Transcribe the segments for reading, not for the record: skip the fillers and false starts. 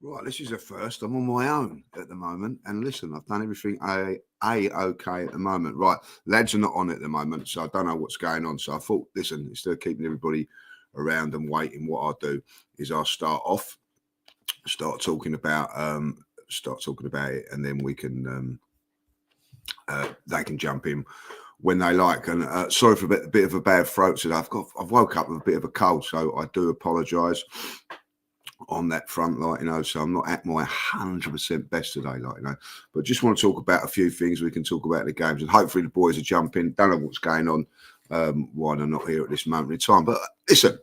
Right, this is a first. I'm on my own at the moment. And listen, I've done everything okay at the moment. Right, lads are not on at the moment, so I don't know what's going on. So I thought, listen, instead of keeping everybody around and waiting, what I'll do is I'll start talking about it, and then we can they can jump in when they like. And sorry for a bit of a bad throat today. I've woke up with a bit of a cold, so I do apologise on that front, so I'm not at my 100% best today, but just want to talk about a few things. We can talk about the games, and hopefully the boys will jump in. Don't know what's going on, why they're not here at this moment in time, but listen,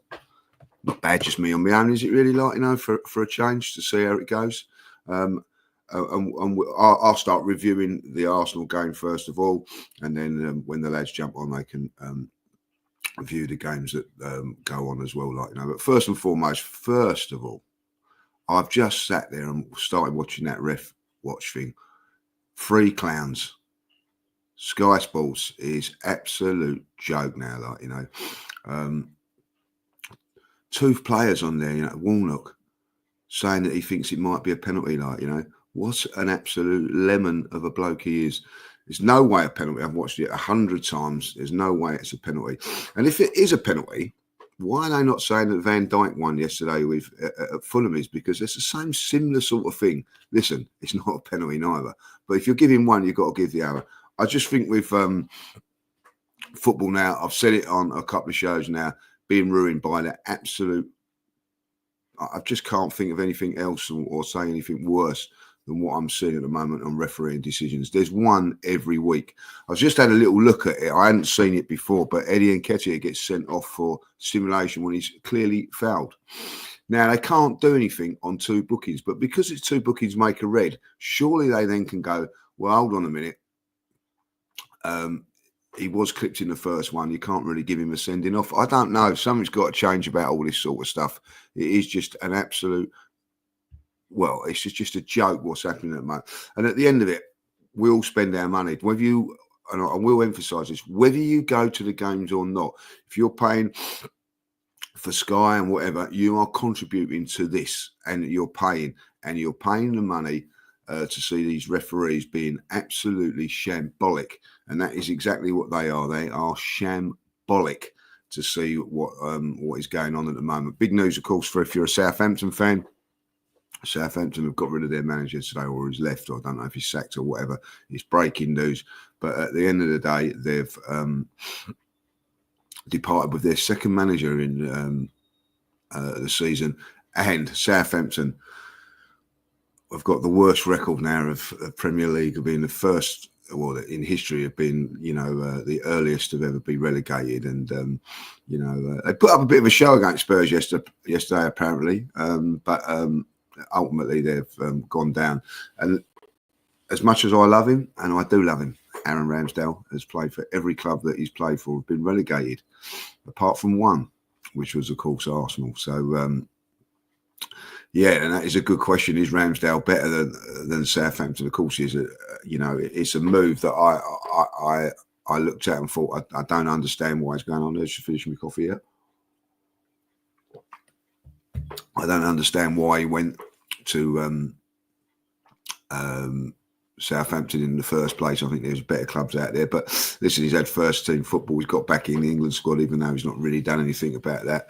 not bad, just me on my own, is it really, for a change, to see how it goes. And I'll start reviewing the Arsenal game first of all, and then when the lads jump on, they can view the games that go on as well, but first and foremost, I've just sat there and started watching that ref watch thing. 3 clowns. Sky Sports is absolute joke now, 2 players on there, Warnock, saying that he thinks it might be a penalty, what an absolute lemon of a bloke he is. There's no way a penalty. I've watched it 100 times. There's no way it's a penalty. And if it is a penalty, why are they not saying that Van Dijk won yesterday with at Fulham is? Because it's the same similar sort of thing. Listen, it's not a penalty neither. But if you're giving one, you've got to give the other. I just think with football now, I've said it on a couple of shows now, being ruined by that absolute. I just can't think of anything else or say anything worse than what I'm seeing at the moment on refereeing decisions. There's one every week. I've just had a little look at it. I hadn't seen it before, but Eddie Nketiah gets sent off for stimulation when he's clearly fouled. Now, they can't do anything on 2 bookings, but because it's 2 bookings make a red, surely they then can go, well, hold on a minute. He was clipped in the first one. You can't really give him a sending off. I don't know. Something's got to change about all this sort of stuff. It is just an absolute... Well, it's just a joke what's happening at the moment. And at the end of it, we all spend our money. Whether you, and I will emphasise this, whether you go to the games or not, if you're paying for Sky and whatever, you are contributing to this, and you're paying the money to see these referees being absolutely shambolic. And that is exactly what they are. They are shambolic to see what is going on at the moment. Big news, of course, for if you're a Southampton fan. Southampton have got rid of their manager today, or he's left, or I don't know if he's sacked or whatever. It's breaking news. But at the end of the day, they've departed with their second manager in the season. And Southampton have got the worst record now of Premier League, of being the first, well, in history, have been, the earliest to ever be relegated. And, they put up a bit of a show against Spurs yesterday apparently. But ultimately they've gone down. And as much as I love him, and I do love him, Aaron Ramsdale has played for every club that he's played for, have been relegated, apart from one, which was, of course, Arsenal. So, yeah, and that is a good question. Is Ramsdale better than Southampton? Of course, it's a move that I looked at and thought, I don't understand why it's going on. Let's just finish my coffee here. I don't understand why he went to Southampton in the first place. I think there's better clubs out there. But listen, he's had first team football. He's got back in the England squad, even though he's not really done anything about that.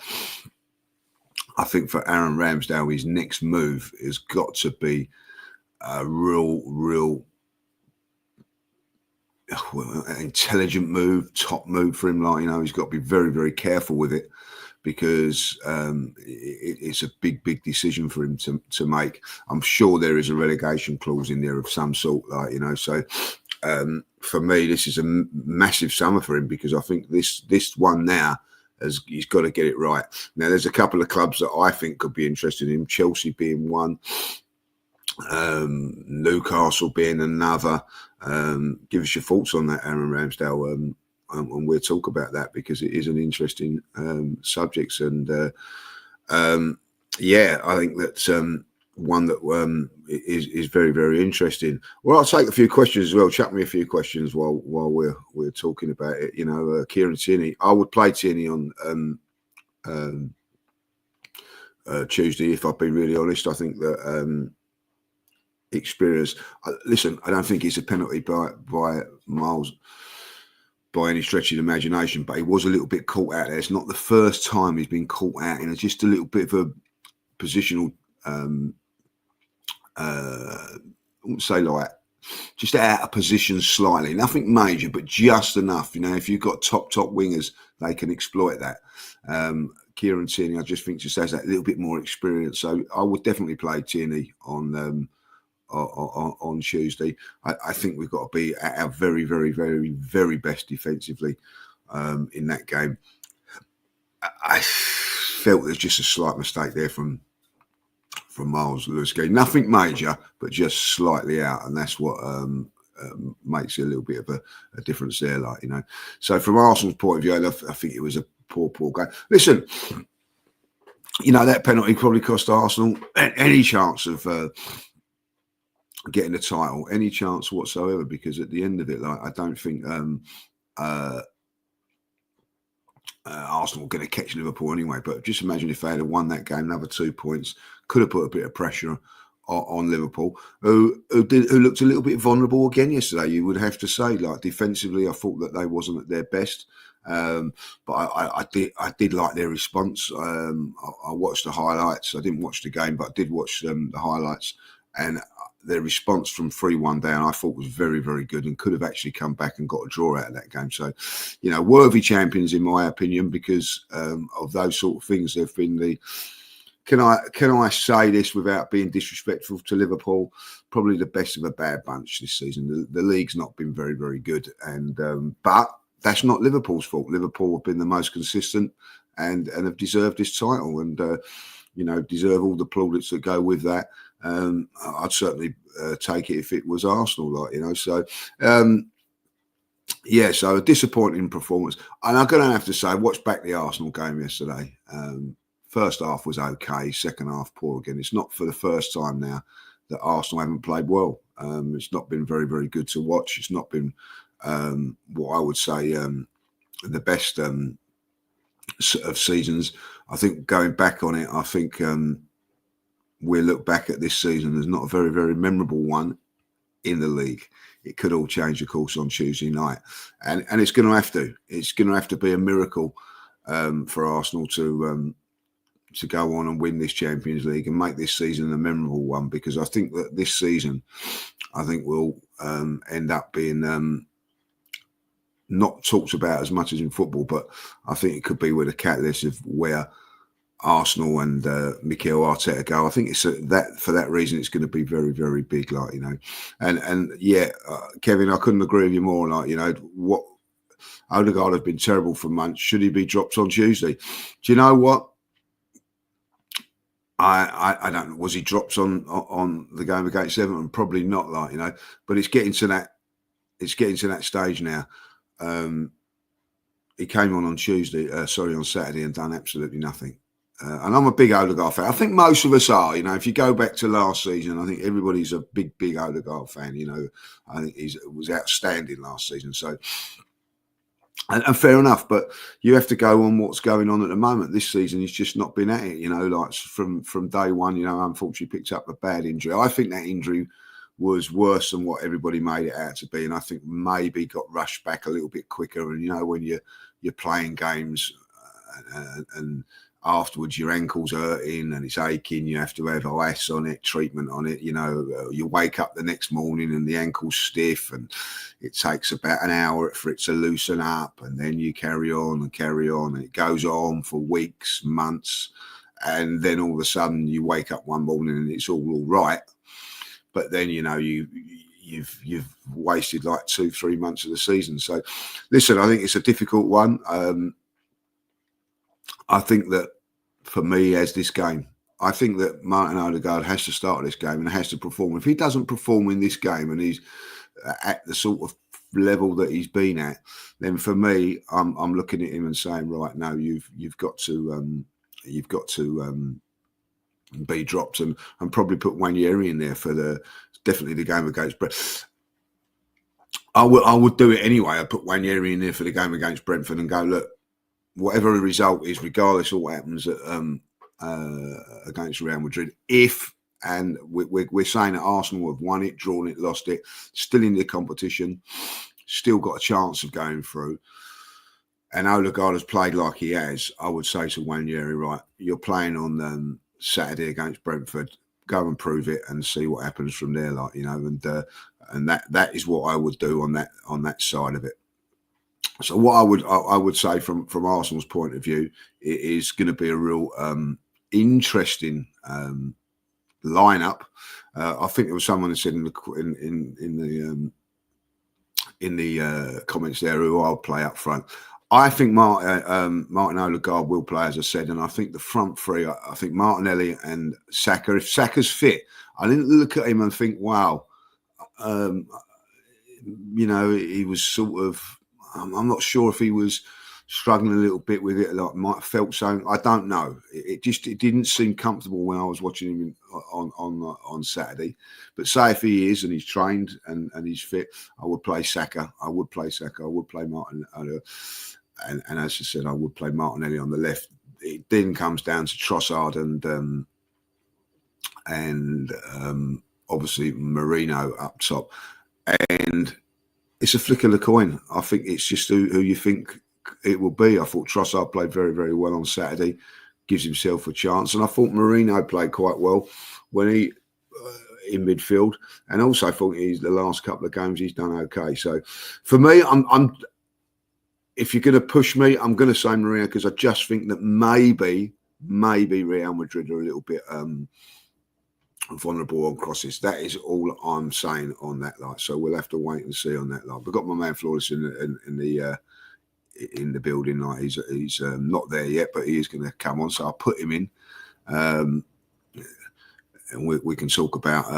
I think for Aaron Ramsdale, his next move has got to be a real intelligent move, top move for him. He's got to be very, very careful with it, because it's a big decision for him to make. I'm sure there is a relegation clause in there of some sort, So for me, this is a massive summer for him, because I think this one now, he's got to get it right. Now, there's a couple of clubs that I think could be interested in him, Chelsea being one, Newcastle being another. Give us your thoughts on that, Aaron Ramsdale. And we'll talk about that, because it is an interesting subject. And yeah, I think that's one that is very, very interesting. Well, I'll take a few questions as well. Chuck me a few questions while we're talking about it. You know, Kieran Tierney. I would play Tierney on Tuesday if I've been really honest. I think that experience. Listen, I don't think it's a penalty by Miles by any stretch of the imagination, but he was a little bit caught out there. It's not the first time he's been caught out in just a little bit of a positional. I wouldn't say like just out of position slightly, nothing major, but just enough. You know, if you've got top wingers, they can exploit that. Kieran Tierney, I just think, just has that little bit more experience. So I would definitely play Tierney on Tuesday. I think we've got to be at our very, very, very, very best defensively in that game. I felt there's just a slight mistake there from Miles Lewis-Skelly. Nothing major, but just slightly out, and that's what makes it a little bit of a difference there. Like, you know, so from Arsenal's point of view, I think it was a poor game. Listen, you know, that penalty probably cost Arsenal any chance of getting the title, any chance whatsoever, because at the end of it, like, I don't think Arsenal were going to catch Liverpool anyway. But just imagine if they had won that game, another 2 points, could have put a bit of pressure on Liverpool, who looked a little bit vulnerable again yesterday. You would have to say, like, defensively, I thought that they wasn't at their best. But I did like their response. I watched the highlights. I didn't watch the game, but I did watch the highlights, and their response from 3-1 down, I thought was very, very good, and could have actually come back and got a draw out of that game. So, you know, worthy champions in my opinion, because of those sort of things. They've been the. Can I say this without being disrespectful to Liverpool? Probably the best of a bad bunch this season. The league's not been very, very good, and but that's not Liverpool's fault. Liverpool have been the most consistent and have deserved this title, and you know, deserve all the plaudits that go with that. I'd certainly take it if it was Arsenal, like, you know. So yeah, so a disappointing performance. And I'm going to have to say, I watched back the Arsenal game yesterday. First half was okay, second half poor again. It's not for the first time now that Arsenal haven't played well. It's not been very, very good to watch. It's not been what I would say the best of seasons. I think going back on it, I think we look back at this season as not a very, very memorable one in the league. It could all change, of course, on Tuesday night, and it's going to have to. It's going to have to be a miracle for Arsenal to go on and win this Champions League and make this season a memorable one, because I think that this season, I think will end up being not talked about as much as in football, but I think it could be with a catalyst of where Arsenal and Mikel Arteta go. I think it's that for that reason it's going to be very, very big, like, you know. And yeah, Kevin, I couldn't agree with you more. Like, you know, what Odegaard has been terrible for months. Should he be dropped on Tuesday? Do you know what? I don't know. Was he dropped on the game against Everton? Probably not, like, you know. But it's getting to that. It's getting to that stage now. He came on Tuesday, on Saturday, and done absolutely nothing. And I'm a big Odegaard fan. I think most of us are. You know, if you go back to last season, I think everybody's a big Odegaard fan. You know, I think he was outstanding last season. So, and fair enough, but you have to go on what's going on at the moment. This season, he's just not been at it. You know, like from day one. You know, unfortunately picked up a bad injury. I think that injury was worse than what everybody made it out to be, and I think maybe got rushed back a little bit quicker. And you know, when you're playing games and afterwards your ankle's hurting and it's aching, you have to have ice on it, treatment on it. You know, you wake up the next morning and the ankle's stiff, and it takes about an hour for it to loosen up, and then you carry on, and it goes on for weeks, months, and then all of a sudden you wake up one morning and it's all right. But then, you know, you've wasted like 2-3 months of the season. So, listen, I think it's a difficult one. I think that for me, as this game, I think that Martin Odegaard has to start this game and has to perform. If he doesn't perform in this game and he's at the sort of level that he's been at, then for me, I'm looking at him and saying, right, no, you've got to and be dropped, and probably put Wanyeri in there for definitely the game against Brentford. I would do it anyway. I'd put Wanyeri in there for the game against Brentford and go, look, whatever the result is, regardless of what happens against Real Madrid, and we're saying that Arsenal have won it, drawn it, lost it, still in the competition, still got a chance of going through, and Odegaard has played like he has, I would say to Wanyeri, right, you're playing on Saturday against Brentford, go and prove it and see what happens from there, like, you know, and that is what I would do on that side of it. So what I would say from Arsenal's point of view, it is going to be a real interesting lineup. I think there was someone that said in the comments there who I'll play up front. I think Martin Odegaard will play, as I said, and I think the front three. I think Martinelli and Saka. If Saka's fit, I didn't look at him and think, wow, you know, he was sort of. I'm not sure if he was struggling a little bit with it, like might have felt so. I don't know. It didn't seem comfortable when I was watching him on Saturday. But say if he is and he's trained and he's fit, I would play Saka. I would play Martin. And as I said, I would play Martinelli on the left. It then comes down to Trossard and obviously Marino up top. And it's a flick of the coin. I think it's just who you think it will be. I thought Trossard played very, very well on Saturday, gives himself a chance. And I thought Marino played quite well when he in midfield. And also I thought the last couple of games he's done okay. So for me, I'm if you're going to push me, I'm going to say Marino, because I just think that maybe Real Madrid are a little bit vulnerable on crosses. That is all I'm saying on that light. So we'll have to wait and see on that light. We've got my man Flawless in the building. Like he's not there yet, but he is going to come on. So I'll put him in, and we can talk about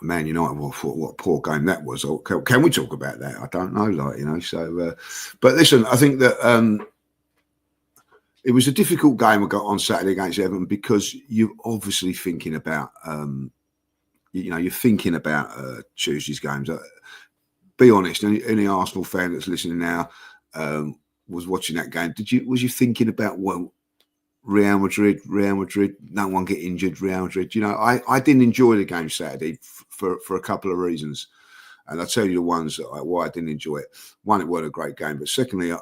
Man United. What a poor game that was. Or can we talk about that? I don't know. Like, you know. So, but listen, I think that. It was a difficult game I got on Saturday against Everton, because you're obviously thinking about, you're thinking about Tuesday's games. Be honest, any Arsenal fan that's listening now was watching that game. Was you thinking about, well, Real Madrid, no one get injured, Real Madrid? You know, I didn't enjoy the game Saturday for a couple of reasons, and I'll tell you the ones why I didn't enjoy it. One, it wasn't a great game, but secondly,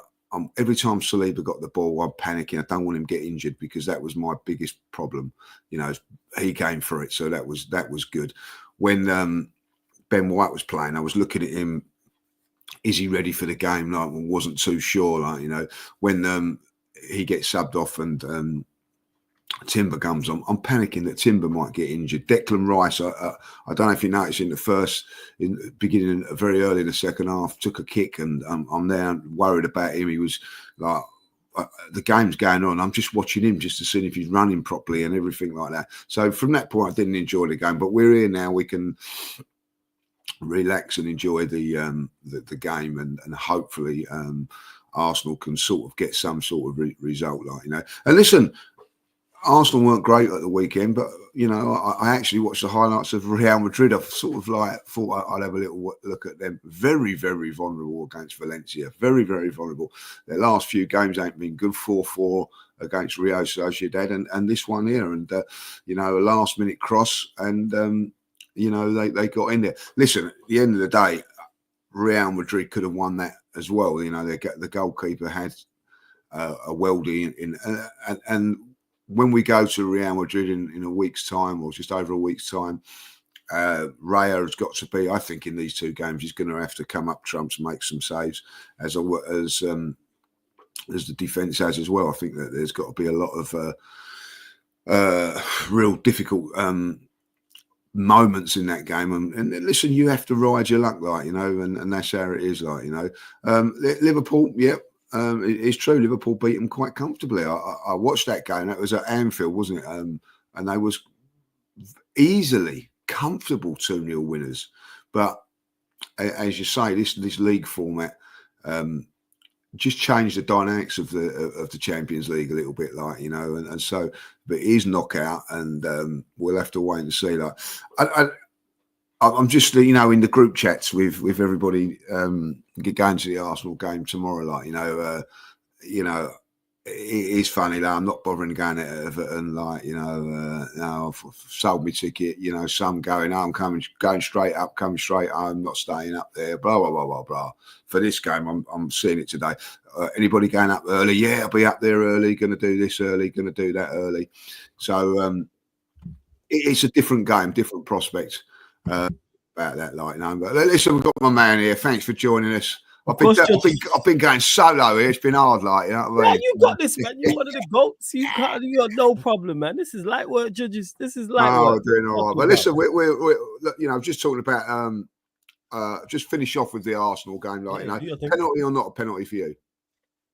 every time Saliba got the ball, I'm panicking. I don't want him to get injured, because that was my biggest problem. You know, he came for it, so that was good. When Ben White was playing, I was looking at him. Is he ready for the game? Like, I wasn't too sure. Like, you know, when he gets subbed off and Timber comes on, I'm panicking that Timber might get injured. Declan Rice, I don't know if you noticed in the beginning, very early in the second half, took a kick, and I'm there worried about him. He was like, the game's going on. I'm just watching him just to see if he's running properly and everything like that. So from that point, I didn't enjoy the game. But we're here now. We can relax and enjoy the game, and hopefully Arsenal can sort of get some sort of result, like, you know. And listen, Arsenal weren't great at the weekend, but, you know, I actually watched the highlights of Real Madrid. I sort of like thought I'd have a little look at them. Very, very vulnerable against Valencia. Very, very vulnerable. Their last few games ain't been good. 4-4 against Real Sociedad, and this one here. And, you know, a last-minute cross, and, you know, they got in there. Listen, at the end of the day, Real Madrid could have won that as well. You know, the goalkeeper had a weldy and when we go to Real Madrid in a week's time, or just over a week's time, Raya has got to be, I think, in these two games, he's going to have to come up trumps, make some saves, as the defence has as well. I think that there's got to be a lot of real difficult moments in that game, and listen, you have to ride your luck, like, you know, and that's how it is, like, you know. Liverpool, yep. It's true. Liverpool beat them quite comfortably. I watched that game. That was at Anfield, wasn't it? And they was easily comfortable 2-0 winners. But as you say, this league format, just change the dynamics of the Champions League a little bit, like, you know, and so, but it is knockout, and we'll have to wait and see. Like, I'm just, you know, in the group chats with everybody going to the Arsenal game tomorrow. Like, you know, it is funny that I'm not bothering going at Everton. Like, you know, no, I've sold my ticket. You know, some going, I'm going straight up, coming straight home, not staying up there. Blah blah blah blah blah. For this game, I'm seeing it today. Anybody going up early? Yeah, I'll be up there early. Going to do this early. Going to do that early. So it's a different game, different prospects. About that, like, you know. But listen, we've got my man here. Thanks for joining us. I've been going solo here. It's been hard, like, you know what I mean? You got this, man. You're one of the goats. You got no problem, man. This is light work, judges. This is light work. Doing all right. But listen, we're you know, just talking about just finish off with the Arsenal game, like, you know, penalty or not a penalty for you?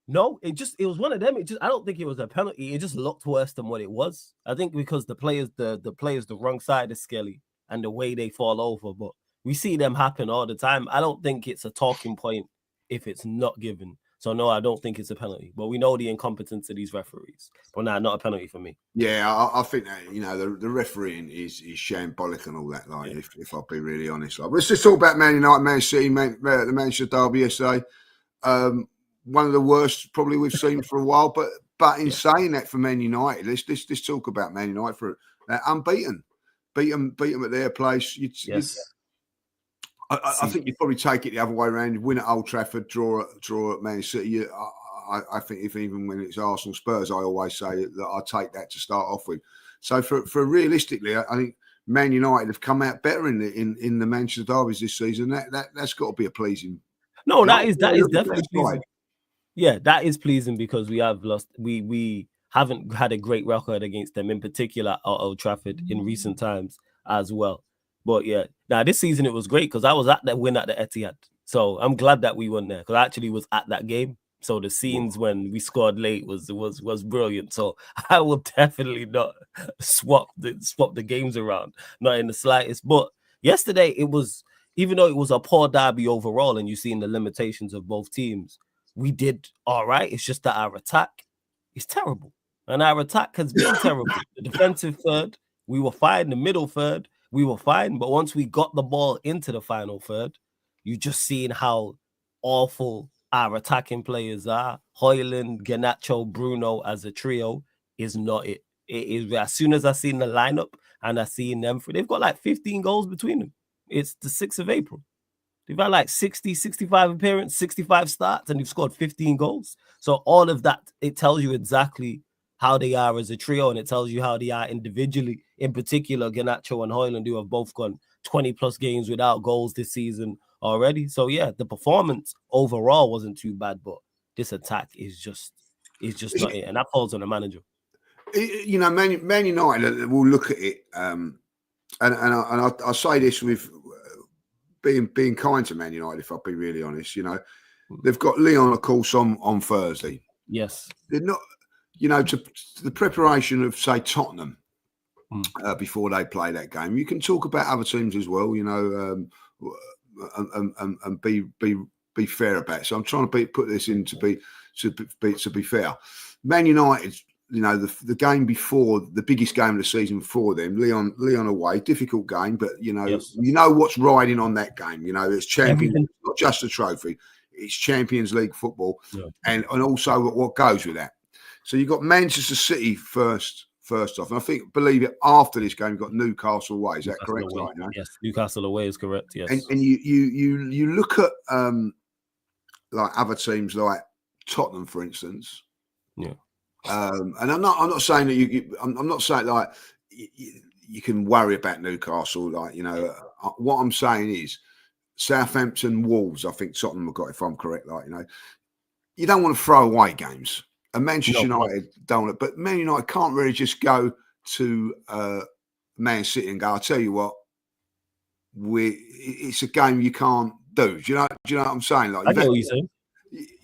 No, it was one of them. I don't think it was a penalty. It just looked worse than what it was. I think because the players the wrong side of Skelly and the way they fall over, but we see them happen all the time. I don't think it's a talking point if it's not given. So no, I don't think it's a penalty. But we know the incompetence of these referees. But nah, not a penalty for me. Yeah, I think that, you know, the refereeing is shambolic and all that. Like, if I'll be really honest, like, let's just talk about Man United, Man City, the Manchester derby yesterday. One of the worst probably we've seen for a while. But in saying that, for Man United, let's talk about Man United for unbeaten, beat them at their place. I think you'd probably take it the other way around. Win at Old Trafford, draw at Man City. I think if even when it's Arsenal Spurs, I always say that I take that to start off with. So for realistically, I think Man United have come out better in the Manchester derbies this season. That's got to be a pleasing. No, that is definitely pleasing. Yeah, that is pleasing because we have lost. We haven't had a great record against them, in particular at Old Trafford in recent times as well. But yeah, now this season it was great because I was at that win at the Etihad. So I'm glad that we won there because I actually was at that game. So the scenes when we scored late was brilliant. So I will definitely not swap the games around, not in the slightest. But yesterday it was, even though it was a poor derby overall, and you've seen the limitations of both teams, we did all right. It's just that our attack is terrible, and our attack has been terrible. The defensive third, we were fine. The middle third, we were fine. But once we got the ball into the final third, you just seen how awful our attacking players are. Højlund, Garnacho, Bruno as a trio is not it. It is, as soon as I seen the lineup and I seen them, they've got like 15 goals between them. It's the 6th of April. They've had like 60, 65 appearances, 65 starts, and they've scored 15 goals. So all of that, it tells you exactly how they are as a trio, and it tells you how they are individually. In particular, Garnacho and Højlund, who have both gone 20-plus games without goals this season already. So yeah, the performance overall wasn't too bad, but this attack is just not it, and that falls on the manager. You know, Man United will look at it, and I say this with being kind to Man United, if I'll be really honest. You know, they've got Lyon, of course, on Thursday. Yes, they're not. You know, to the preparation of, say, Tottenham before they play that game. You can talk about other teams as well. You know, and be fair about it. So I'm trying to put this in to be fair. Man United, you know, the game before, the biggest game of the season for them, Lyon away, difficult game, but you know, you know what's riding on that game. You know, it's Champions, not just a trophy, it's Champions League football, and also what goes with that. So you've got Manchester City first off, and I think, believe it, after this game, you've got Newcastle away. Is that correct? Right, no? Yes, Newcastle away is correct. Yes, and you look at like other teams like Tottenham, for instance. Yeah. And I'm not saying that I'm not saying like you can worry about Newcastle. Like, you know, what I'm saying is Southampton, Wolves. I think Tottenham have got, if I'm correct. Like, you know, you don't want to throw away games. And Manchester United don't, but Man United can't really just go to Man City and go, I'll tell you what, it's a game you can't do. Do you know what I'm saying? Like, I get what you're saying.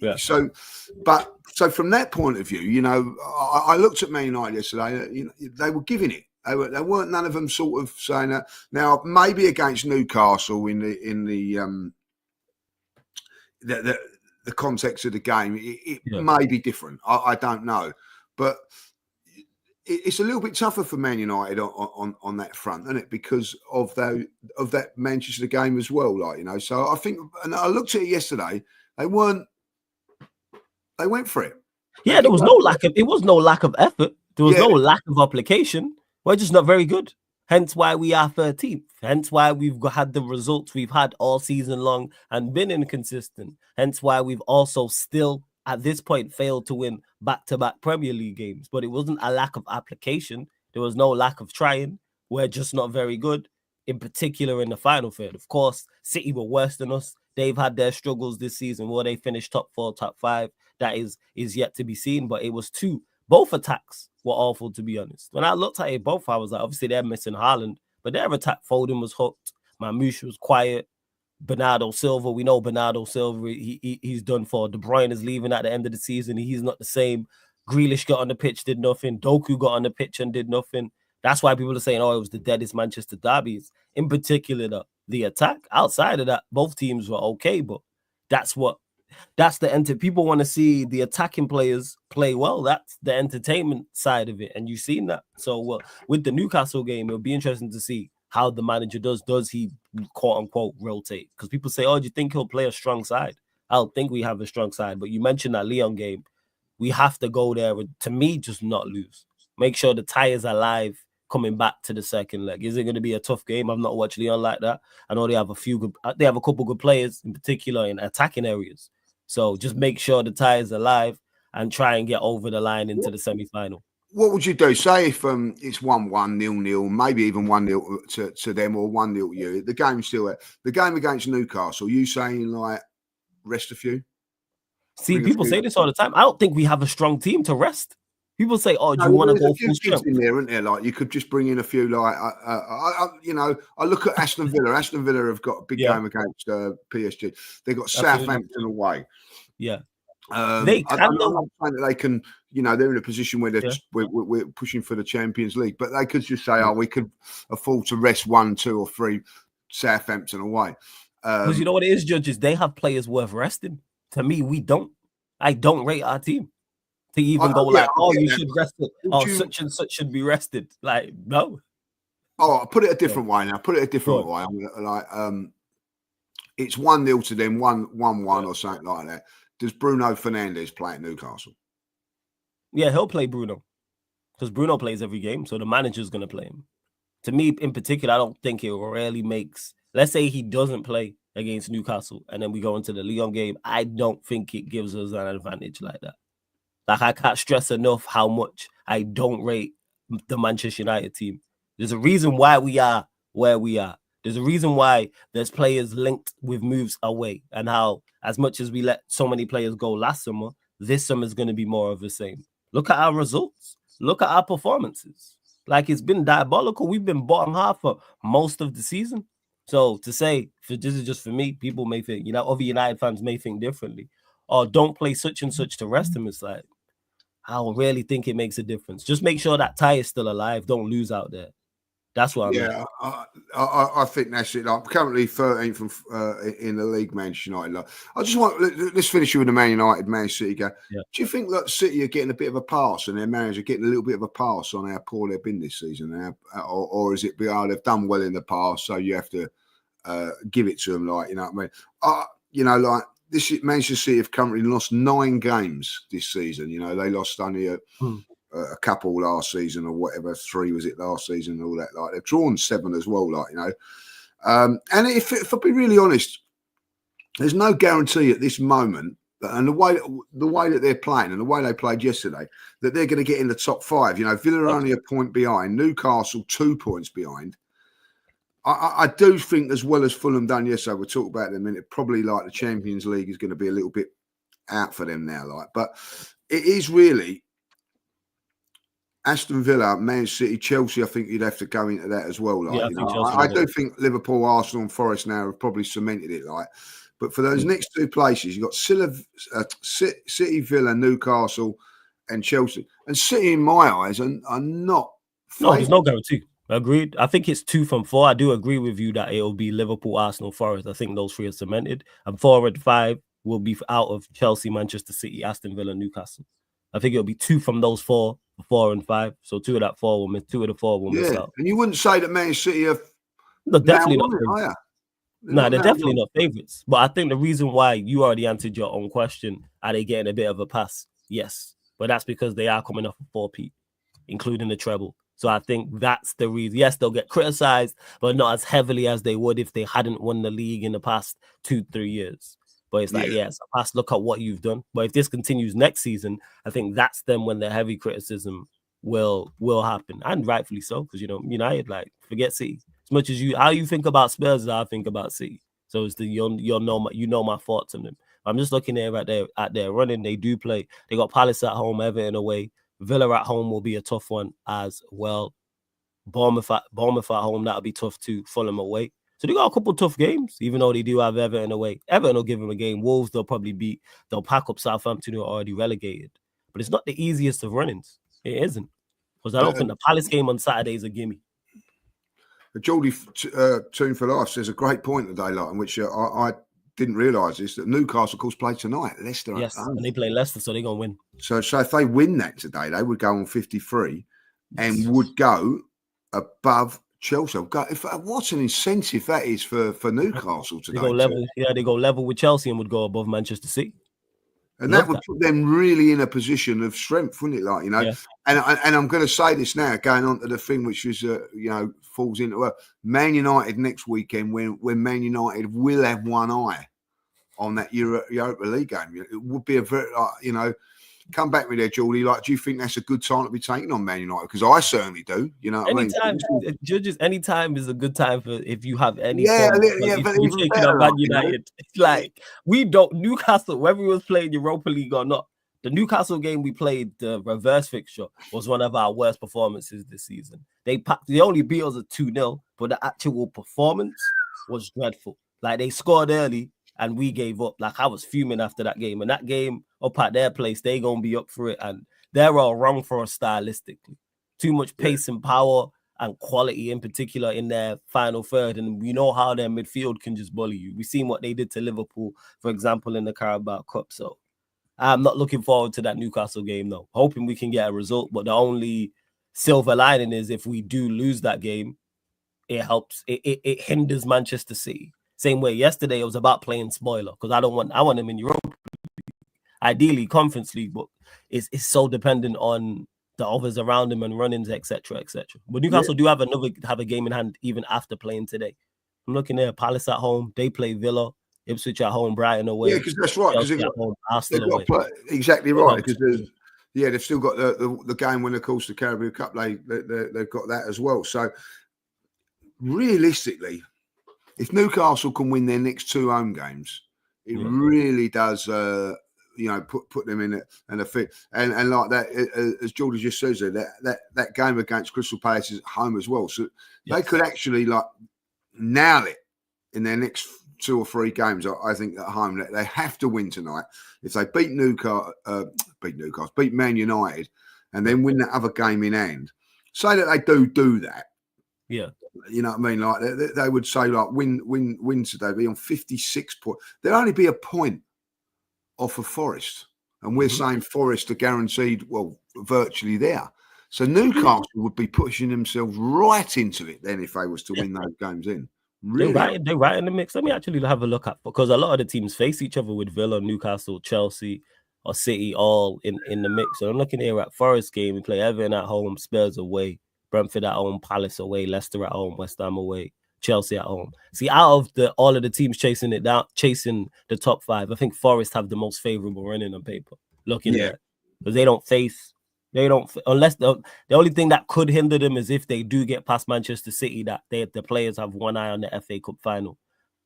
Yeah. So from that point of view, you know, I looked at Man United yesterday. You know, they were giving it. They weren't none of them sort of saying that. Now maybe against Newcastle in the the context of the game, it may be different. I don't know, but it's a little bit tougher for Man United on that front, isn't it? Because of that Manchester game as well, like, you know. So I think, and I looked at it yesterday, they went for it. Yeah, there was no lack of. It was no lack of effort. There was no lack of application. We're just not very good. Hence why we are 13th. Hence why we've had the results we've had all season long and been inconsistent. Hence why we've also still, at this point, failed to win back-to-back Premier League games. But it wasn't a lack of application. There was no lack of trying. We're just not very good, in particular in the final third. Of course, City were worse than us. They've had their struggles this season where they finished top 4, top 5. That is yet to be seen. But it was both attacks were awful, to be honest. When I looked at it both, I was like, obviously they're missing Haaland, but their attack, Foden was hooked. Mamouche was quiet. Bernardo Silva, we know Bernardo Silva, he's done for. De Bruyne is leaving at the end of the season. He's not the same. Grealish got on the pitch, did nothing. Doku got on the pitch and did nothing. That's why people are saying, oh, it was the deadest Manchester derbies. In particular, the attack. Outside of that, both teams were okay, but that's the end. People want to see the attacking players play well. That's the entertainment side of it, and you've seen that. So with the Newcastle game, it'll be interesting to see how the manager does. Does he, quote unquote, rotate? Because people say, oh, do you think he'll play a strong side? I don't think we have a strong side. But you mentioned that Lyon game. We have to go there, to me, just not lose. Make sure the tires are live coming back to the second leg. Is it going to be a tough game? I've not watched Lyon like that. I know they have a couple good players, in particular in attacking areas. So just make sure the tires are live and try and get over the line into the semi-final. What would you do? Say if it's 1-1, 0-0, maybe even 1-0 to them or 1-0 to you. The game's still there. The game against Newcastle, you saying like rest a few? See, people say this all the time. I don't think we have a strong team to rest. People say, "Oh, do you want to go full strength?" In there, isn't there? Like you could just bring in a few. Like I look at Aston Villa. Aston Villa have got a big game against PSG. They've got Southampton away. Yeah, they can. I'm not saying that they can. You know, they're in a position where we're pushing for the Champions League, but they could just say, "Oh, we could afford to rest 1, 2, or 3 Southampton away." Because you know what it is, judges. They have players worth resting. To me, we don't. I don't rate our team. To even you should rest it. Oh, such and such should be rested. Like, no. Oh, I'll put it a different way now. Put it a different way. Like, it's 1-0 to them, 1-1 or something like that. Does Bruno Fernandes play at Newcastle? Yeah, he'll play Bruno. Because Bruno plays every game, so the manager's going to play him. To me, in particular, I don't think it really makes... Let's say he doesn't play against Newcastle, and then we go into the Lyon game. I don't think it gives us an advantage like that. Like, I can't stress enough how much I don't rate the Manchester United team. There's a reason why we are where we are. There's a reason why there's players linked with moves away, and how, as much as we let so many players go last summer, this summer is going to be more of the same. Look at our results. Look at our performances. Like, it's been diabolical. We've been bottom half for most of the season. So to say, this is just for me, people may think, other United fans may think differently. Or don't play such and such to rest him. It's like, I don't really think it makes a difference. Just make sure that tie is still alive. Don't lose out there. That's what I think that's it. I'm currently 13th in the league, Manchester United. I just let's finish with the Man United, Man City game. Yeah. Do you think that City are getting a bit of a pass and their manager getting a little bit of a pass on how poor they've been this season? Or is it they've done well in the past, so you have to give it to them? Like, you know what I mean? Like, this Manchester City have currently lost 9 games this season. They lost only a couple last season or whatever. 3 was it last season and all that. Like, they've drawn 7 as well. Like, and if I be really honest, there's no guarantee at this moment that, and the way that they're playing and the way they played yesterday, that they're going to get in the top 5. Villa are only a point behind. Newcastle 2 points behind. I do think, as well as Fulham done yesterday, we'll talk about it in a minute, probably like the Champions League is going to be a little bit out for them now. Like, but it is really Aston Villa, Man City, Chelsea. I think you'd have to go into that as well. Like, I do think Liverpool, Arsenal, and Forest now have probably cemented it. Like, but for those next 2 places, you've got City, Villa, Newcastle, and Chelsea. And City, in my eyes, are not. No, there's no guarantee. Agreed. I think it's 2 from 4. I do agree with you that it'll be Liverpool, Arsenal, Forest. I think those 3 are cemented. And 4 and 5, will be out of Chelsea, Manchester City, Aston Villa, Newcastle. I think it'll be 2 from those 4 and 5. So 2 of that 4 will miss. 2 of the 4 will miss out. And you wouldn't say that Man City are definitely not. They're definitely not favourites. But I think the reason why you already answered your own question, are they getting a bit of a pass? Yes, but that's because they are coming off a 4-peat, including the treble. So I think that's the reason. Yes, they'll get criticised, but not as heavily as they would if they hadn't won the league in the past 2-3 years. But it's like, it's a pass. Look at what you've done. But if this continues next season, I think that's then when the heavy criticism will happen, and rightfully so, because United, like, forget City. As much as how you think about Spurs, I think about City. So it's you'll know my thoughts on them. I'm just looking there at their running. They do play. They got Palace at home, Everton away. Villa at home will be a tough one as well. Bournemouth at home, that'll be tough too. Fulham away. So they got a couple tough games, even though they do have Everton away. Everton will give them a game. Wolves, they'll probably beat. They'll pack up Southampton, who are already relegated. But it's not the easiest of run-ins. It isn't. Because I don't think the Palace game on Saturday is a gimme. Geordie Tune for Life says a great point today, like, in which I didn't realise this, that Newcastle, of course, play tonight. Leicester. Yes, and they play Leicester, so they're going to win. So if they win that today, they would go on 53 and would go above Chelsea. What an incentive that is for Newcastle today. They go level. They go level with Chelsea and would go above Manchester City. And that would put them really in a position of strength, wouldn't it? Like, Yeah. And I'm going to say this now, going on to the thing which is, falls into Man United next weekend, when Man United will have one eye on that Europa League game. It would be a very, come back with there, Geordie. Like, do you think that's a good time to be taking on Man United? Because I certainly do. You know, Judges, anytime is a good time for if you have any. But you're taking on Man United. It's like we don't Newcastle, whether we was playing Europa League or not. The Newcastle game we played, the reverse fixture, was one of our worst performances this season. They only beat us at 2-0, but the actual performance was dreadful. Like, they scored early and we gave up. Like, I was fuming after that game. And that game up at their place, they gonna be up for it. And they're all wrong for us stylistically. Too much pace and power and quality in particular in their final third. And we know how their midfield can just bully you. We've seen what they did to Liverpool, for example, in the Carabao Cup. So I'm not looking forward to that Newcastle game, though. Hoping we can get a result. But the only silver lining is if we do lose that game, it helps. It hinders Manchester City. Same way yesterday, it was about playing spoiler because I want them in Europe. Ideally, Conference League, but it's so dependent on the others around them and run-ins, etc., etc. But Newcastle do have a game in hand even after playing today. I'm looking there. Palace at home, they play Villa. Ipswich at home, Brighton away. Yeah, because that's right. Because Arsenal away. Exactly right. Because they've still got the game when, of course, the Carabao Cup. They've got that as well. So realistically, if Newcastle can win their next 2 home games, it really does. Put them in a fit and like that, as Geordie just says there, that game against Crystal Palace is at home as well. So they could actually nail it in their next 2 or 3 games. I think at home they have to win tonight. If they beat Man United, and then win that other game in hand, say that they do that. Yeah, you know what I mean. Like they would say, like win today, be on 56 points. There'd only be a point off of Forest, and we're saying Forest are guaranteed, virtually there. So Newcastle would be pushing themselves right into it then if they was to win those games in. Really? They're right in the mix. Let me actually have a look at, because a lot of the teams face each other with Villa, Newcastle, Chelsea, or City all in the mix. So I'm looking here at Forest game. We play Everton at home, Spurs away, Brentford at home, Palace away, Leicester at home, West Ham away, Chelsea at home. See, out of all of the teams chasing the top 5, I think Forest have the most favorable running on paper. Looking at it, because unless the only thing that could hinder them is if they do get past Manchester City, that the players have one eye on the FA Cup final.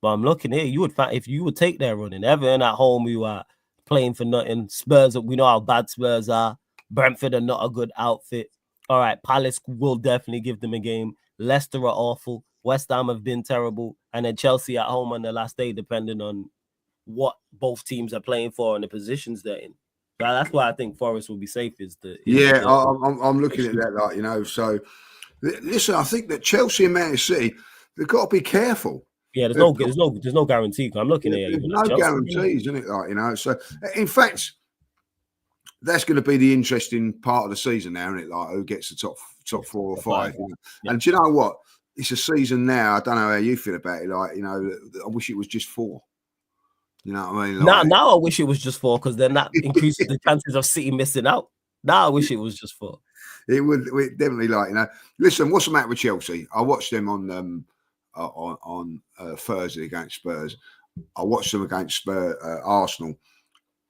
But I'm looking here, you would find if you would take their running, Everton at home, you are playing for nothing. Spurs, we know how bad Spurs are. Brentford are not a good outfit. All right, Palace will definitely give them a game. Leicester are awful. West Ham have been terrible. And then Chelsea at home on the last day, depending on what both teams are playing for and the positions they're in. That's why I think Forest will be safe. I'm looking at that, So listen, I think that Chelsea and Man City, they've got to be careful, Yeah, there's no guarantee. I'm looking here. There's Even no at Chelsea, guarantees, isn't it? Like, you know, so in fact, that's going to be the interesting part of the season now, isn't it? Like, who gets the top 4 or 5? You know? Yeah. And do you know what? It's a season now. I don't know how you feel about it. Like, you know, I wish it was just 4. You know what I mean? Like, now I wish it was just 4 because then that increases the chances of City missing out. Now I wish it was just 4. It would definitely, like, you know. Listen, what's the matter with Chelsea? I watched them on Thursday against Spurs. I watched them against Arsenal.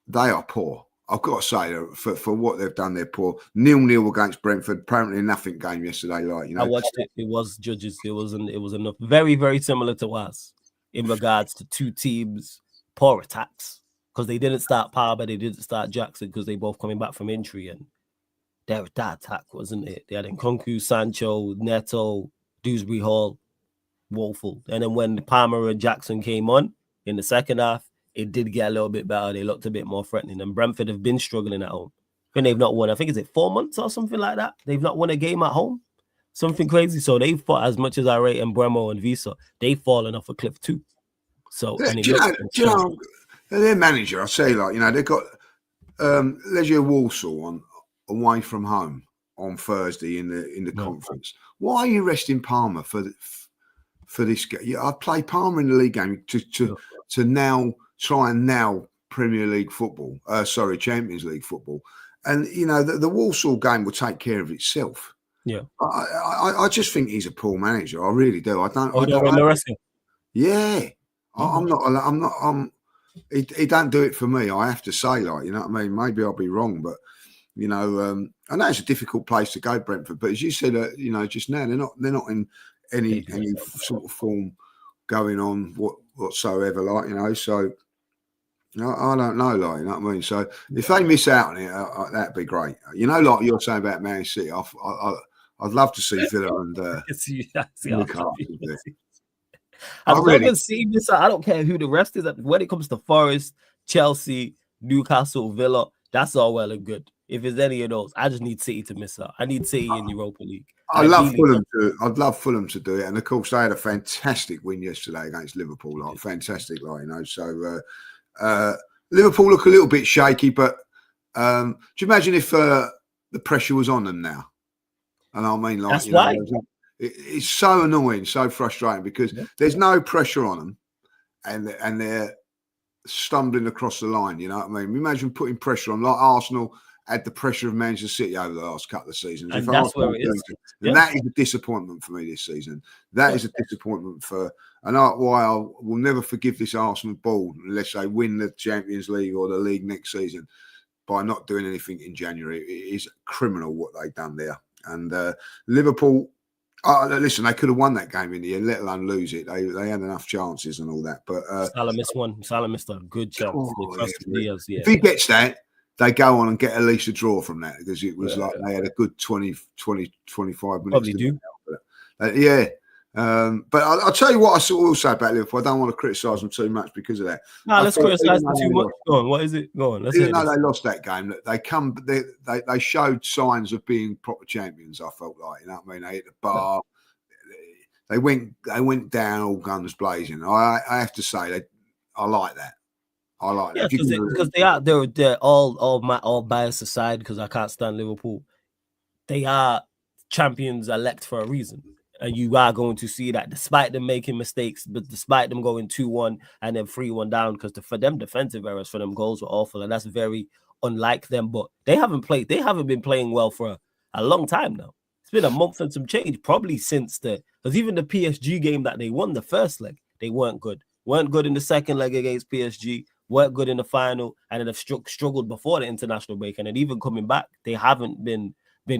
They are poor. I've got to say, for what they've done, they're poor. 0-0 against Brentford. Apparently, nothing game yesterday. Like, you know, I watched it. It was judges. It was enough. Very, very similar to us in regards to two teams' poor attacks because they didn't start Palmer, they didn't start Jackson because they both coming back from injury, and that attack wasn't it. They had Nkunku, Sancho, Neto, Dewsbury Hall, woeful. And then when Palmer and Jackson came on in the second half, it did get a little bit better. They looked a bit more threatening. And Brentford have been struggling at home. And they've not won, I think, is it 4 months or something like that? They've not won a game at home. Something crazy. So they've fought, as much as I rate Bremo and Visa, they've fallen off a cliff too. So, do you know, their manager, I say, like, you know, they've got Legia Warsaw on away from home on Thursday in the conference. Why are you resting Palmer for this game? I play Palmer in the league game to now try and Premier League football. Champions League football, and you know the Warsaw game will take care of itself. Yeah, I just think he's a poor manager. I really do. I don't. Yeah, I'm not. He don't do it for me. I have to say, like, you know what I mean. Maybe I'll be wrong, but you know, I know it's a difficult place to go, Brentford. But as you said, you know, just now they're not in any sort of form going on whatsoever, like, you know. So I don't know, like, you know what I mean. So if they miss out on it, that'd be great. You know, like you're saying about Man City, I'd love to see Villa and Newcastle. As long as City miss out, I don't care who the rest is. When it comes to Forest, Chelsea, Newcastle, Villa, that's all well and good. If it's any of those, I just need City to miss out. I need City in Europa League. I'd love Fulham to do it, and of course they had a fantastic win yesterday against Liverpool. Like, fantastic, like, you know. So Liverpool look a little bit shaky, but do you imagine if the pressure was on them now? And I mean, like, that's why it's so annoying, so frustrating because there's no pressure on them, and they're stumbling across the line. You know what I mean? Imagine putting pressure on, like Arsenal had the pressure of Manchester City over the last couple of seasons. And that's where it is. And that is a disappointment for me this season. That is a disappointment and why I will never forgive this Arsenal board unless they win the Champions League or the league next season by not doing anything in January. It is criminal what they've done there. And Liverpool, listen, they could have won that game in the end, let alone lose it. They had enough chances and all that. But Salah missed one. Salah missed a good chance. If he gets that, they go on and get at least a draw from that because it was like they had a good 20, 25 minutes. Probably do. But I'll tell you what I will say about Liverpool. I don't want to criticise them too much because of that. No, let's criticise them too much. Go on. What is it? Go on. Let's even though they lost that game, they showed signs of being proper champions. I felt like, you know what I mean. They hit the bar. They went down all guns blazing. I have to say I like that. I like that because they're all bias aside because I can't stand Liverpool. They are champions elect for a reason. And you are going to see that despite them making mistakes, but despite them going 2-1 and then 3-1 down, because for them defensive errors for them goals were awful, and that's very unlike them. But they haven't been playing well for a long time now. It's been a month and some change, probably since because even the PSG game that they won the first leg, they weren't good. Weren't good in the second leg against PSG, weren't good in the final, and then have struggled before the international break. And then even coming back, they haven't been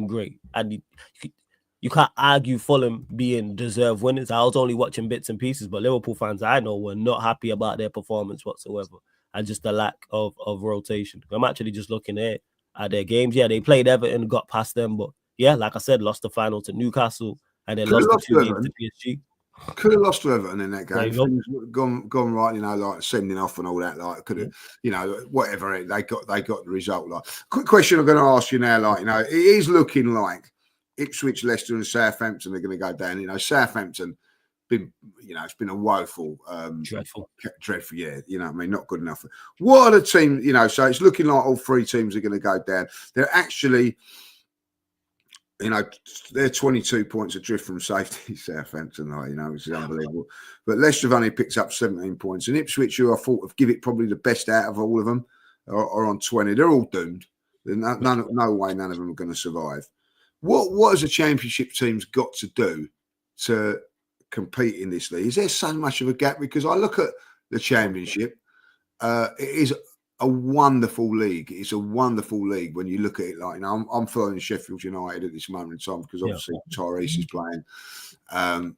great. And you can't argue Fulham being deserved winners. I was only watching bits and pieces, but Liverpool fans I know were not happy about their performance whatsoever, and just the lack of rotation. I'm actually just looking at their games. Yeah, they played Everton, got past them, but yeah, like I said, lost the final to Newcastle, and then lost the 2 games to PSG. Could have lost to Everton in that game. Things gone right, you know, like sending off and all that. Like, could have, you know, whatever. They got the result. Like, quick question I'm going to ask you now. Like, you know, it is looking like Ipswich, Leicester, and Southampton are going to go down. You know, Southampton been, it's been a woeful, dreadful. Yeah, not good enough. What are the teams? So it's looking like all three teams are going to go down. They're actually, they're 22 points adrift from safety. Southampton, which is unbelievable. But Leicester have only picked up 17 points, and Ipswich, who I thought would give it probably the best out of all of them, are on 20. They're all doomed. No way, none of them are going to survive. What has the Championship teams got to do to compete in this league? Is there so much of a gap? Because I look at the Championship, it is a wonderful league. It's a wonderful league when you look at it. Like, I'm following Sheffield United at this moment in time because obviously Tyrese is playing. I'm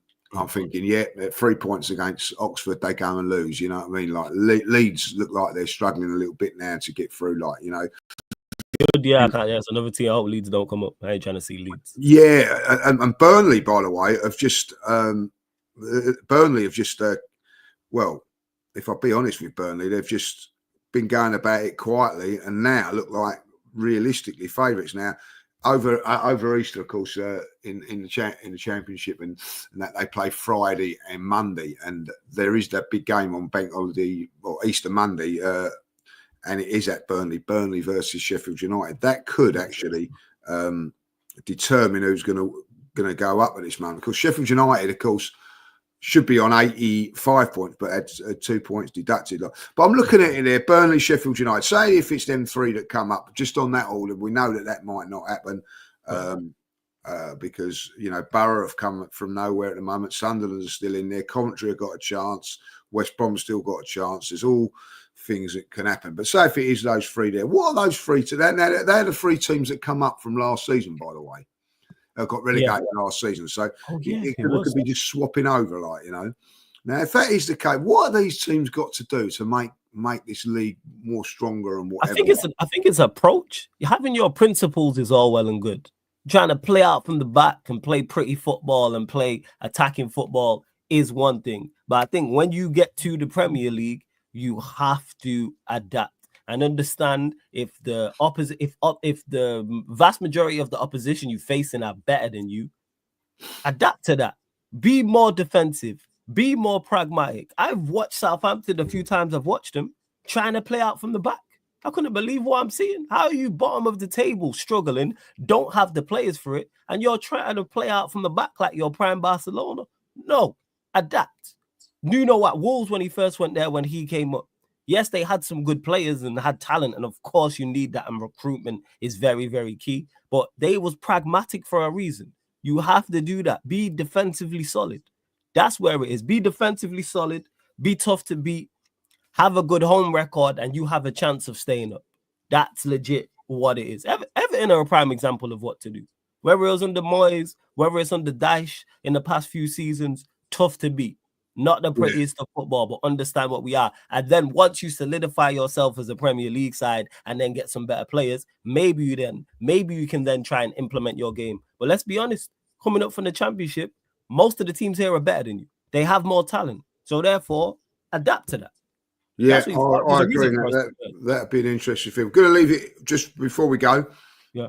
thinking, 3 points against Oxford, they go and lose. You know what I mean? Like Leeds look like they're struggling a little bit now to get through. Like, Good, yeah, it's another team. I hope Leeds don't come up. I ain't trying to see Leeds. Yeah, and Burnley, by the way, have just well, if I'll be honest with Burnley, they've just been going about it quietly, and now look like realistically favourites now over Easter, of course, in the Championship, and that they play Friday and Monday, and there is that big game on Bank Holiday or Easter Monday. And it is at Burnley versus Sheffield United. That could actually determine who's going to go up at this moment. Because Sheffield United, of course, should be on 85 points, but had 2 points deducted. But I'm looking at it there, Burnley, Sheffield United. Say if it's them three that come up, just on that order, we know that might not happen because, Borough have come from nowhere at the moment. Sunderland is still in there. Coventry have got a chance. West Brom still got a chance. There's all things that can happen. But say if it is those three there, what are those three to that? Now, they're the three teams that come up from last season, by the way. Got relegated last season. So it could be just swapping over, Now, if that is the case, what are these teams got to do to make this league more stronger and whatever? I think it's approach. Having your principles is all well and good. Trying to play out from the back and play pretty football and play attacking football is one thing. But I think when you get to the Premier League, you have to adapt and understand if the vast majority of the opposition you facing are better than you, adapt to that. Be more defensive. Be more pragmatic. I've watched Southampton a few times. I've watched them trying to play out from the back. I couldn't believe what I'm seeing. How are you bottom of the table, struggling, don't have the players for it, and you're trying to play out from the back like you're prime Barcelona? No, adapt. You know what? Wolves, when he first went there, when he came up, yes, they had some good players and had talent, and of course you need that, and recruitment is very, very key. But they was pragmatic for a reason. You have to do that. Be defensively solid. That's where it is. Be defensively solid. Be tough to beat. Have a good home record, and you have a chance of staying up. That's legit what it is. Everton are a prime example of what to do. Whether it was under Moyes, whether it's under Dyche in the past few seasons, tough to beat. Not the prettiest of football, but understand what we are. And then once you solidify yourself as a Premier League side and then get some better players, maybe you can then try and implement your game. But let's be honest, coming up from the Championship, most of the teams here are better than you. They have more talent. So therefore, adapt to that. Yeah, I agree. That'd be an interesting thing. We're going to leave it just before we go. Yeah.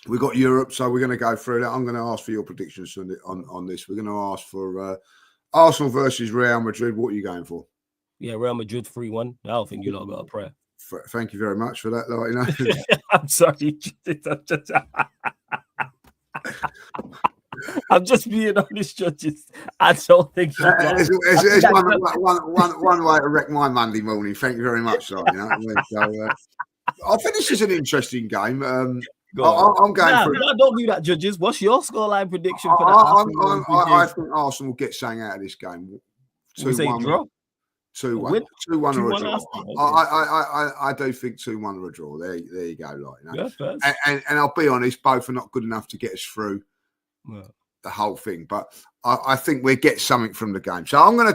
We've got Europe, so we're going to go through that. I'm going to ask for your predictions on this. We're going to ask for Arsenal versus Real Madrid. What are you going for? Yeah, Real Madrid 3-1. I don't think you lot got a prayer. Thank you very much for that. I'm sorry. I'm just being honest, judges. I don't think it's one way to wreck my Monday morning. Thank you very much, I think this is an interesting game. I'm going through. No, don't do that, judges. What's your scoreline prediction for that? I think Arsenal will get something out of this game. 2-1 draw. 2-1. 2-1 or a draw. I do think 2-1 or a draw. There you go. And I'll be honest, both are not good enough to get us through the whole thing. But I think we'll get something from the game. So I'm going to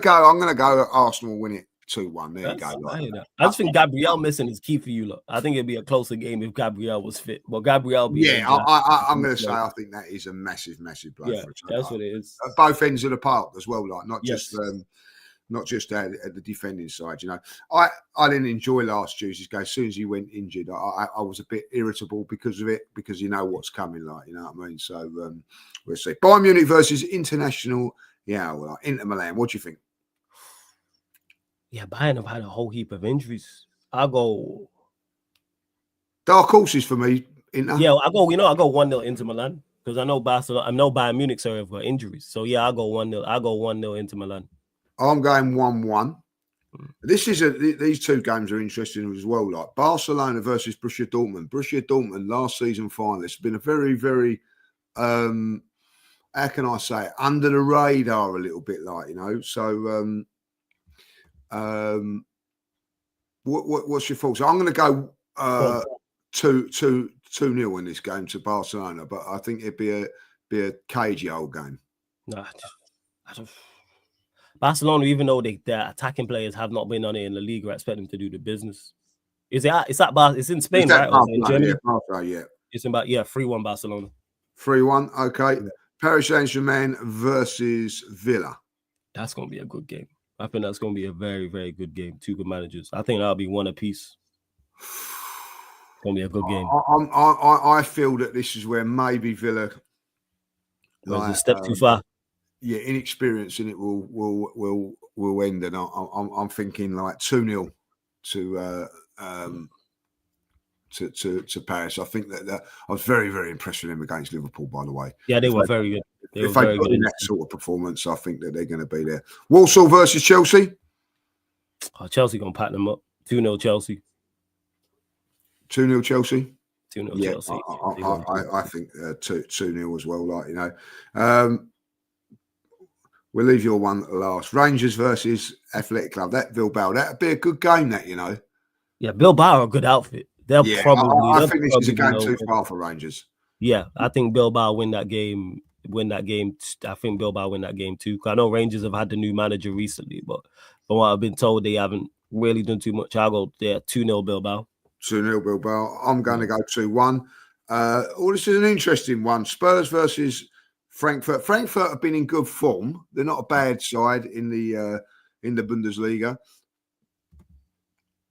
go Arsenal win it 2-1. There you go. I just think Gabriel missing is key for you. Look, I think it'd be a closer game if Gabriel was fit. Well, Gabriel. I'm going to say I think that is a massive blow. Yeah, that's what it is. At both ends of the park as well. Not just at the defending side. I didn't enjoy last Tuesday's game. As soon as he went injured, I was a bit irritable because of it, because you know what's coming. You know what I mean. So we'll see. Bayern Munich versus International Yeah, well, Inter Milan. What do you think? Yeah, Bayern have had a whole heap of injuries. I'll go. Dark horses for me. Inter. Yeah, I go 1-0 into Milan because I know Barcelona. I know Bayern Munich, sorry, have got injuries. So yeah, I'll go 1-0. I'll go 1-0 into Milan. I'm going 1-1. These two games are interesting as well. Like Barcelona versus Borussia Dortmund. Borussia Dortmund, last season finalists, been a very, very, how can I say it, under the radar a little bit, like, you know. So, what's your thoughts? I'm going to go 2-0 in this game to Barcelona, but I think it'd be a cagey old game. Nah, I don't. Barcelona, even though their attacking players have not been on it in the league, I expect them to do the business. It's in Spain, right? Or in Germany? Yeah, Barcelona, yeah. It's about 3-1 Barcelona. 3-1, okay. Yeah. Paris Saint-Germain versus Villa. That's going to be a good game. I think that's going to be a very, very good game. Two good managers. I think that'll be one apiece. It's going to be a good game. I feel that this is where maybe Villa a step too far. Yeah, inexperience in it will end, and I'm thinking like 2-0 to Paris. I think that I was very, very impressed with them against Liverpool, by the way. Yeah, they were very good. If they got in that sort of performance, I think that they're going to be there. Walsall versus Chelsea. Oh, Chelsea going to pack them up. 2-0 Chelsea. 2-0 Chelsea. 2-0 Chelsea. I think 2-0 as well. Like, you know, we'll leave your one last. Rangers versus Athletic Club. That Bilbao. That'd be a good game. That, you know. Yeah, Bilbao are a good outfit. They'll probably. I think this is a game too far for Rangers. Yeah, I think Bilbao win that game. I think Bilbao win that game too. I know Rangers have had the new manager recently, but from what I've been told, they haven't really done too much. I'll go 2-0 Bilbao. 2-0 Bilbao. I'm going to go 2-1. This is an interesting one. Spurs versus Frankfurt. Frankfurt have been in good form. They're not a bad side in the Bundesliga.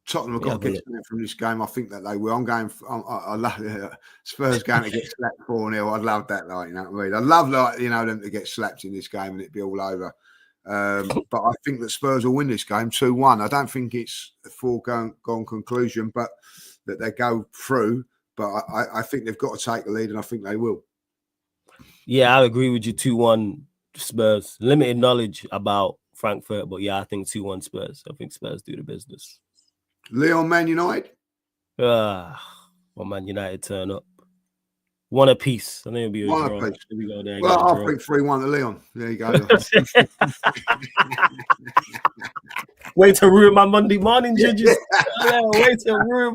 Tottenham have got to get something from this game. I think that they will. I love Spurs going to get slapped 4-0. I'd love that, like, you know what I mean? I'd love, like, you know, them to get slapped in this game and it'd be all over. But I think that Spurs will win this game 2-1. I don't think it's a foregone conclusion, but that they go through. But I think they've got to take the lead, and I think they will. Yeah, I agree with you. 2-1 Spurs. Limited knowledge about Frankfurt, but yeah, I think 2-1 Spurs. I think Spurs do the business. Lyon, Man United. Well, Man United turn up. One apiece. I think it'll be a draw. We go there. Well, I'll think 3-1 to Lyon. There you go. Wait to ruin my Monday morning, judges. Wait to ruin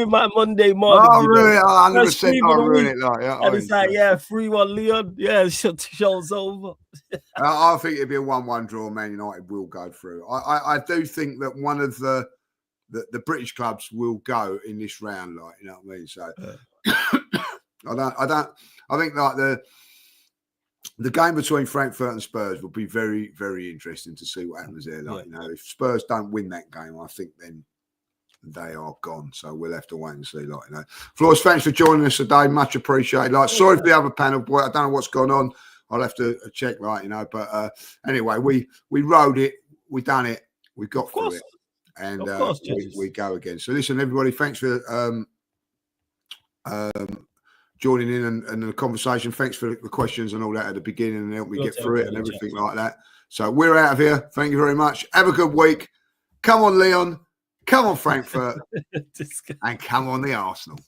my Monday morning. I'll ruin it. 100% I'll ruin it. Like, yeah, and it's like, 3-1 Lyon. Yeah, show's over. I think it'll be a 1-1 draw. Man United will go through. I do think that one of the British clubs will go in this round. Like, you know what I mean? So I think like the game between Frankfurt and Spurs will be very, very interesting to see what happens there. Like, you know, if Spurs don't win that game, I think then they are gone. So we'll have to wait and see. Like, you know, Flores, thanks for joining us today. Much appreciated. Like, sorry for the other panel, boy. I don't know what's gone on. I'll have to check, like, you know. But anyway, we rode it, we done it, we got through it, and we go again. So listen, everybody, thanks for joining in and the conversation. Thanks for the questions and all that at the beginning, and help me get through it and everything like that. So we're out of here. Thank you very much. Have a good week. Come on, Lyon. Come on, Frankfurt. And come on, the Arsenal.